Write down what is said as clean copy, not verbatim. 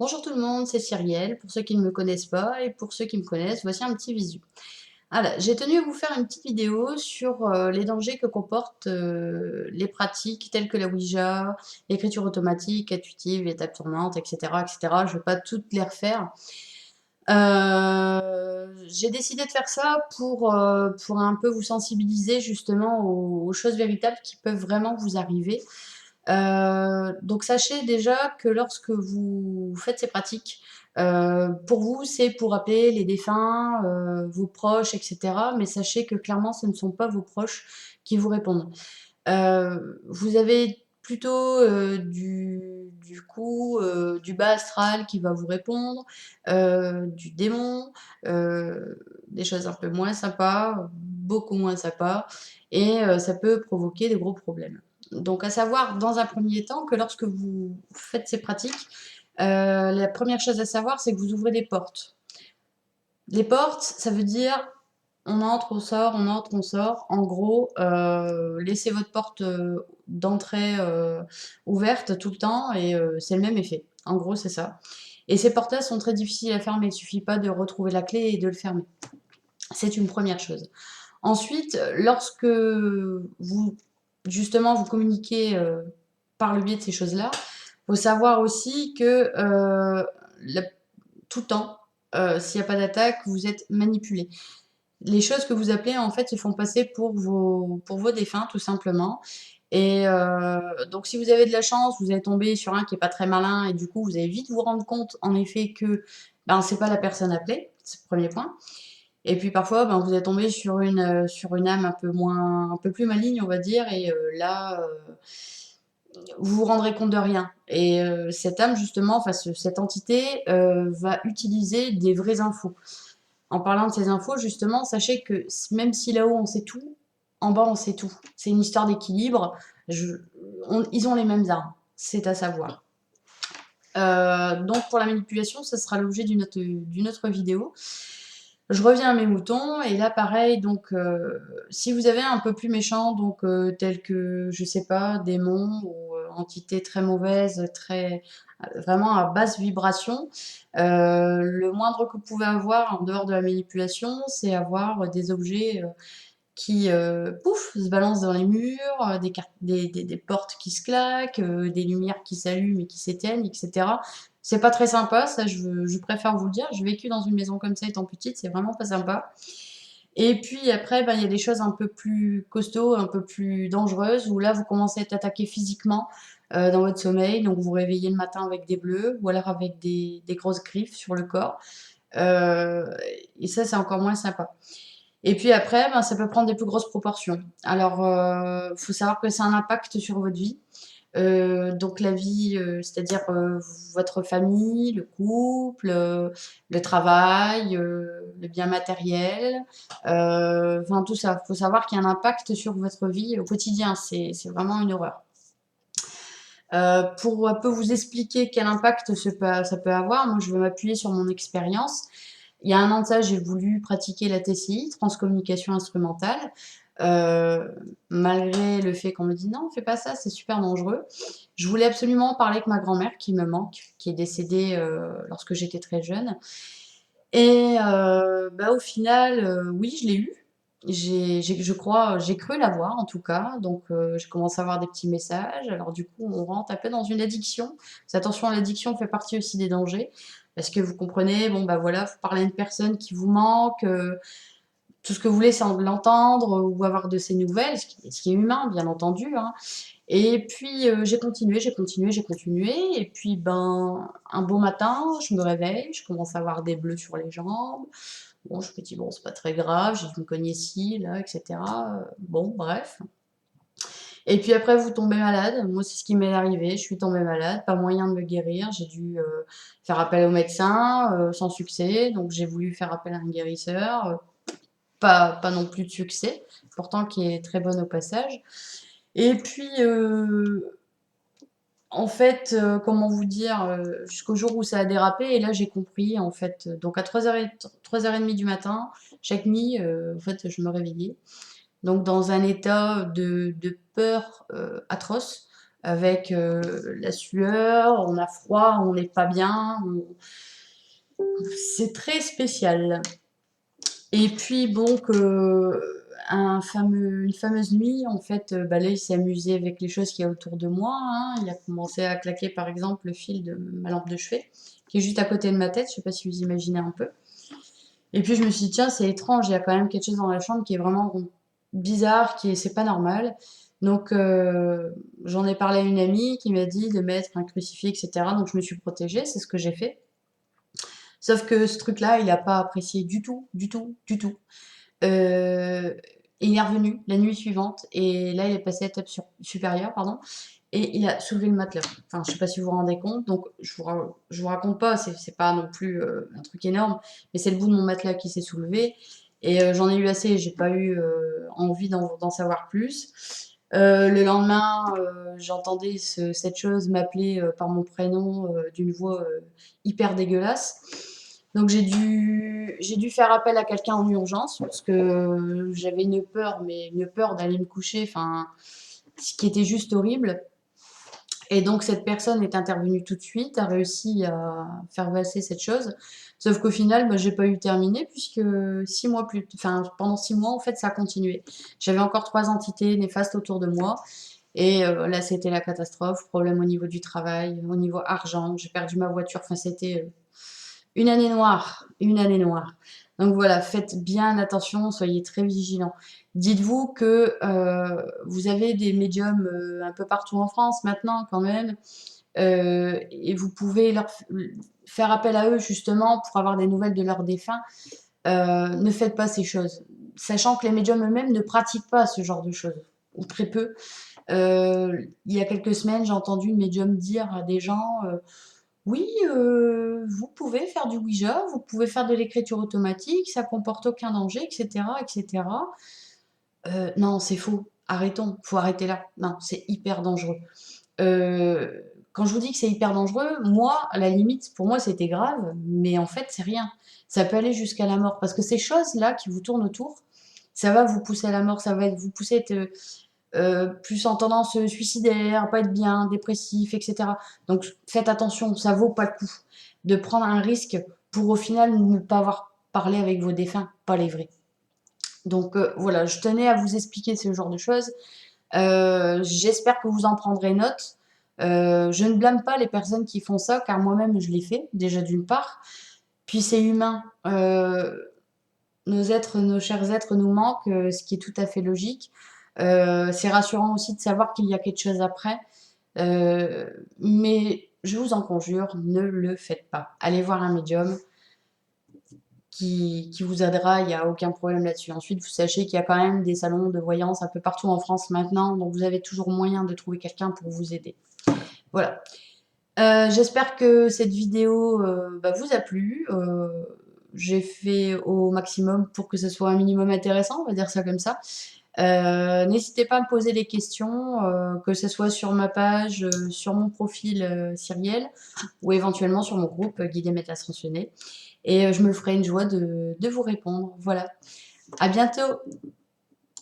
Bonjour tout le monde, c'est Cyrielle, pour ceux qui ne me connaissent pas et pour ceux qui me connaissent, voici un petit visu. Alors, j'ai tenu à vous faire une petite vidéo sur les dangers que comportent les pratiques telles que la Ouija, l'écriture automatique, intuitive, les tables tournantes, etc., etc. Je ne vais pas toutes les refaire. J'ai décidé de faire ça pour un peu vous sensibiliser justement aux choses véritables qui peuvent vraiment vous arriver. Donc sachez déjà que lorsque vous faites ces pratiques, pour vous, c'est pour appeler les défunts, vos proches, et cetera. Mais sachez que clairement, ce ne sont pas vos proches qui vous répondent. Vous avez plutôt, du coup, du bas astral qui va vous répondre, du démon, des choses un peu moins sympas, beaucoup moins sympas et ça peut provoquer de gros problèmes. Donc à savoir, dans un premier temps, que lorsque vous faites ces pratiques, la première chose à savoir, c'est que vous ouvrez des portes. Les portes, ça veut dire on entre, on sort, on entre, on sort. En gros, laissez votre porte d'entrée ouverte tout le temps et c'est le même effet. En gros, c'est ça. Et ces portes-là sont très difficiles à fermer. Il ne suffit pas de retrouver la clé et de le fermer. C'est une première chose. Ensuite, lorsque vous, justement, vous communiquez par le biais de ces choses-là, il faut savoir aussi que tout le temps, s'il n'y a pas d'attaque, vous êtes manipulé. Les choses que vous appelez, en fait, se font passer pour vos défunts, tout simplement. Et donc, si vous avez de la chance, vous allez tomber sur un qui est pas très malin et du coup, vous allez vite vous rendre compte, en effet, que ben, c'est pas la personne appelée. C'est le premier point. Et puis parfois, ben, vous êtes tombé sur une âme un peu plus maligne, on va dire, et là, vous vous rendrez compte de rien. Et cette âme, justement, enfin, cette entité, va utiliser des vraies infos. En parlant de ces infos, justement, sachez que même si là-haut on sait tout, en bas on sait tout. C'est une histoire d'équilibre. Ils ont les mêmes armes, c'est à savoir. Donc pour la manipulation, ça sera l'objet d'une autre vidéo. Je reviens à mes moutons, et là pareil, donc si vous avez un peu plus méchant, donc tel que, je sais pas, démon ou entité très mauvaise, très vraiment à basse vibration, le moindre que vous pouvez avoir en dehors de la manipulation, c'est avoir des objets qui, pouf, se balancent dans les murs, des portes qui se claquent, des lumières qui s'allument et qui s'éteignent, etc. C'est pas très sympa, ça je préfère vous le dire. J'ai vécu dans une maison comme ça étant petite, c'est vraiment pas sympa. Et puis après, ben, il y a des choses un peu plus costauds, un peu plus dangereuses, où là vous commencez à être attaqué physiquement dans votre sommeil, donc vous vous réveillez le matin avec des bleus, ou alors avec des grosses griffes sur le corps. Euh, et ça, c'est encore moins sympa. Et puis après, ben, ça peut prendre des plus grosses proportions. Alors, faut savoir que c'est un impact sur votre vie. Donc la vie, c'est-à-dire votre famille, le couple, le travail, le bien matériel, enfin tout ça. Il faut savoir qu'il y a un impact sur votre vie au quotidien. C'est vraiment une horreur. Pour un peu vous expliquer quel impact ça peut avoir, moi je vais m'appuyer sur mon expérience. Il y a un an de ça, j'ai voulu pratiquer la TCI, transcommunication instrumentale, euh, malgré le fait qu'on me dit non, fais pas ça, c'est super dangereux. Je voulais absolument parler avec ma grand-mère qui me manque, qui est décédée lorsque j'étais très jeune. Et bah, au final, oui, je l'ai eu. Je crois, j'ai cru l'avoir en tout cas. Donc j'ai commencé à avoir des petits messages. Alors du coup, on rentre un peu dans une addiction. Mais attention, l'addiction fait partie aussi des dangers. Parce que vous comprenez, bon bah voilà, faut parler à une personne qui vous manque. Tout ce que vous voulez, c'est l'entendre ou avoir de ses nouvelles, ce qui est humain, bien entendu, hein. Et puis j'ai continué, j'ai continué, j'ai continué. Et puis ben un beau matin, je me réveille, je commence à avoir des bleus sur les jambes. Bon, je me dis bon, c'est pas très grave, j'ai dû me cogner ici, là, etc. Bon, bref. Et puis après, vous tombez malade. Moi, c'est ce qui m'est arrivé. Je suis tombée malade, pas moyen de me guérir. J'ai dû faire appel au médecin, sans succès. Donc j'ai voulu faire appel à un guérisseur, pas non plus de succès, pourtant qui est très bonne au passage. Et puis, en fait, comment vous dire, jusqu'au jour où ça a dérapé, et là j'ai compris, en fait, donc à 3h30 du matin, chaque nuit, en fait, je me réveillais. Donc dans un état de peur atroce, avec la sueur, on a froid, on n'est pas bien, c'est très spécial. Et puis bon, une fameuse nuit, en fait, bah là, il s'est amusé avec les choses qu'il y a autour de moi, hein. Il a commencé à claquer, par exemple, le fil de ma lampe de chevet, qui est juste à côté de ma tête, je sais pas si vous imaginez un peu. Et puis je me suis dit, tiens, c'est étrange, il y a quand même quelque chose dans la chambre qui est vraiment bizarre, c'est pas normal. Donc j'en ai parlé à une amie qui m'a dit de mettre un crucifix, etc. Donc je me suis protégée, c'est ce que j'ai fait. Sauf que ce truc-là, il n'a pas apprécié du tout, du tout, du tout. Euh, il est revenu la nuit suivante et là il est passé à l'étape supérieure, pardon, et il a soulevé le matelas. Enfin, je sais pas si vous vous rendez compte, donc je vous raconte pas, c'est pas non plus un truc énorme, mais c'est le bout de mon matelas qui s'est soulevé et j'en ai eu assez, j'ai pas eu envie d'en savoir plus. Le lendemain, j'entendais cette chose m'appeler par mon prénom d'une voix hyper dégueulasse. Donc j'ai dû faire appel à quelqu'un en urgence parce que j'avais une peur, mais une peur d'aller me coucher, enfin, ce qui était juste horrible. Et donc cette personne est intervenue tout de suite, a réussi à faire passer cette chose. Sauf qu'au final, bah, j'ai pas eu terminé puisque 6 mois enfin pendant 6 mois en fait ça a continué. J'avais encore 3 entités néfastes autour de moi et là c'était la catastrophe. Problème au niveau du travail, au niveau argent, j'ai perdu ma voiture. Enfin c'était une année noire, une année noire. Donc voilà, faites bien attention, soyez très vigilants. Dites-vous que vous avez des médiums un peu partout en France maintenant quand même, et vous pouvez faire appel à eux justement pour avoir des nouvelles de leurs défunts. Ne faites pas ces choses, sachant que les médiums eux-mêmes ne pratiquent pas ce genre de choses, ou très peu. Il y a quelques semaines, j'ai entendu une médium dire à des gens oui, vous pouvez faire du Ouija, vous pouvez faire de l'écriture automatique, ça comporte aucun danger, etc., etc. Non, c'est faux. Arrêtons, faut arrêter là. Non, c'est hyper dangereux. Quand je vous dis que c'est hyper dangereux, moi, à la limite, pour moi, c'était grave, mais en fait, c'est rien. Ça peut aller jusqu'à la mort, parce que ces choses-là qui vous tournent autour, ça va vous pousser à la mort, ça va vous pousser à être plus en tendance suicidaire, pas être bien, dépressif, etc. Donc faites attention, ça vaut pas le coup de prendre un risque pour au final ne pas avoir parlé avec vos défunts, pas les vrais. Donc voilà, je tenais à vous expliquer ce genre de choses. J'espère que vous en prendrez note. Je ne blâme pas les personnes qui font ça, car moi-même je l'ai fait, déjà d'une part. Puis c'est humain. Nos chers êtres nous manquent, ce qui est tout à fait logique. C'est rassurant aussi de savoir qu'il y a quelque chose après. Mais je vous en conjure, ne le faites pas. Allez voir un médium qui vous aidera, il n'y a aucun problème là-dessus. Ensuite, vous sachez qu'il y a quand même des salons de voyance un peu partout en France maintenant, donc vous avez toujours moyen de trouver quelqu'un pour vous aider. Voilà. J'espère que cette vidéo vous a plu. J'ai fait au maximum pour que ce soit un minimum intéressant, on va dire ça comme ça. N'hésitez pas à me poser des questions, que ce soit sur ma page, sur mon profil Cyrielle, ou éventuellement sur mon groupe Guidé Maître Ascensionné. Et je me ferai une joie de vous répondre. Voilà. À bientôt!